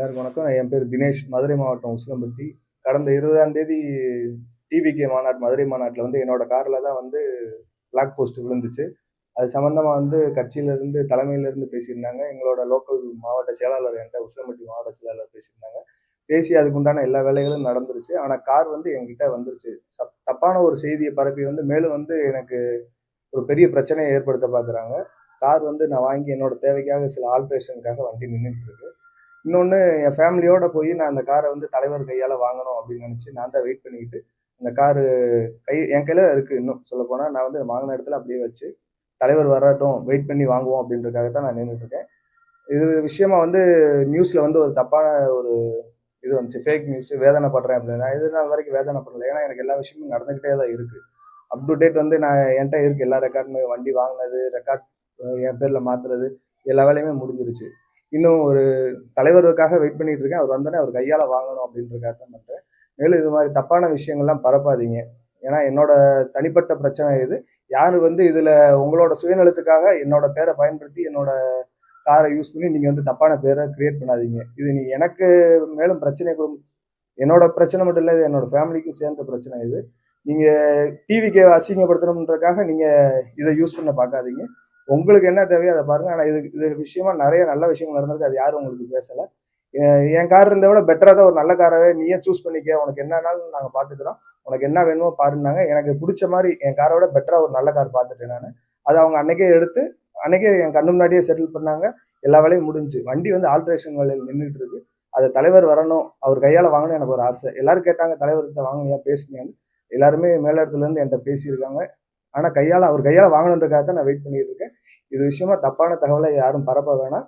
எல்லாருக்கும் வணக்கம். என் பேர் தினேஷ். மதுரை மாவட்டம் உசிலம்பட்டி. கடந்த 20ஆம் தேதி டிவிகே மாநாடு மதுரை மாநாட்டில வந்து என்னோட கார்ல தான் வந்து பிளாக் போஸ்ட் விழுந்துச்சு. அது சம்மந்தமா வந்து கட்சியிலருந்து தலைமையிலருந்து பேசியிருந்தாங்க. எங்களோட லோக்கல் மாவட்ட செயலாளர் என்ட்ட உசிலம்பட்டி மாவட்ட செயலாளர் பேசியிருந்தாங்க. பேசி அதுக்குண்டான எல்லா வேலைகளும் நடந்துருச்சு. ஆனா கார் வந்து என்கிட்ட வந்துருச்சு. தப்பான ஒரு செய்திய பரப்பி வந்து மேலும் வந்து எனக்கு ஒரு பெரிய பிரச்சனைய ஏற்படுத்த பார்க்குறாங்க. கார் வந்து நான் வாங்கி என்னோட தேவைக்காக சில ஆல்ட்ரேஷனுக்காக வண்டி நின்னுட்டு இருக்கு. இன்னொன்னு என் ஃபேமிலியோட போய் நான் அந்த கார வந்து தலைவர் கையால வாங்கணும் அப்படின்னு நினைச்சு நான் தான் வெயிட் பண்ணிக்கிட்டு, அந்த காரு என் கையில தான் இருக்கு இன்னும் சொல்லப்போனா. நான் வந்து வாங்குன இடத்துல அப்படியே வச்சு, தலைவர் வரட்டும் வெயிட் பண்ணி வாங்குவோம் அப்படின்றதுக்காக தான் நான் நின்னுட்டு இருக்கேன். இது விஷயமா வந்து நியூஸ்ல வந்து ஒரு தப்பான ஒரு இது வந்துச்சு. ஃபேக் நியூஸ் வேதனைப்படுறேன் அப்படின்னு. நான் இது நாள் வரைக்கும் வேதனைப்படல. ஏன்னா எனக்கு எல்லா விஷயமும் நடந்துகிட்டே தான் இருக்கு. அப் டு டேட் வந்து நான் என்ட்ட இருக்கு எல்லா ரெக்கார்டுமே. வண்டி வாங்குனது, ரெக்கார்ட் என் பேர்ல மாத்துறது, எல்லா வேலையுமே முடிஞ்சிருச்சு. இன்னும் ஒரு தலைவருக்காக வெயிட் பண்ணிட்டு இருக்கேன். அவர் வந்தோனே அவர் கையால வாங்கணும் அப்படின்றதுக்காக தான் பண்றேன். மேலும் இது மாரி தப்பான விஷயங்கள்லாம் பரப்பாதீங்க. ஏன்னா என்னோட தனிப்பட்ட பிரச்சனை இது. யாரு வந்து இதுல உங்களோட சுயநலத்துக்காக என்னோட பேர பயன்படுத்தி என்னோட கார யூஸ் பண்ணி நீங்க வந்து தப்பான பேர கிரியேட் பண்ணாதீங்க. இது நீங்க எனக்கு மேலும் பிரச்சனை என்னோட பிரச்சனை மட்டும் இல்ல. இது என்னோட ஃபேமிலிக்கும் சேர்ந்த பிரச்சனை இது. நீங்க டிவிக்கு அசிங்கப்படுத்தணும்ன்றதுக்காக நீங்க இத யூஸ் பண்ண பார்க்காதீங்க. உங்களுக்கு என்ன தேவையோ அத பாருங்க. ஆனா இது விஷயமா நெறைய நல்ல விஷயங்கள் நடந்திருக்கு. அது யாரும் உங்களுக்கு பேசல. எ என் கார் இருந்தத விட பெட்டரா தான் ஒரு நல்ல காராவே நீயே சூஸ் பண்ணிக்க. உனக்கு என்னன்னாலும் நாங்க பார்த்துக்கிறோம். உனக்கு என்ன வேணுமோ பாருன்னாங்க. எனக்கு புடிச்ச மாரி என் கார விட பெட்டரா ஒரு நல்ல கார் பார்த்துட்டேன் நானு. அத அவங்க அன்னைக்கே எடுத்து, அன்னைக்கே என் கண்ணு முன்னாடியே செட்டில் பண்ணாங்க. எல்லா வேலையும் முடிஞ்சுச்சு. வண்டி வந்து ஆல்ட்ரேஷன் வேலையில நின்னுட்டு இருக்கு. அத தலைவர் வரணும். அவர் கையால வாங்கணும்னு எனக்கு ஒரு ஆசை. எல்லாரும் கேட்டாங்க தலைவர்கிட்ட வாங்குனியா? பேசுனியான்னு. எல்லாருமே மேலிடத்துல இருந்து என்ட்ட பேசியிருக்காங்க. ஆனா அவர் கையால வாங்கணுன்றதுக்காக தான் நான் வெயிட் பண்ணிட்டு இருக்கேன். இது விஷயமா தப்பான தகவல யாரும் பரப்ப வேணாம்.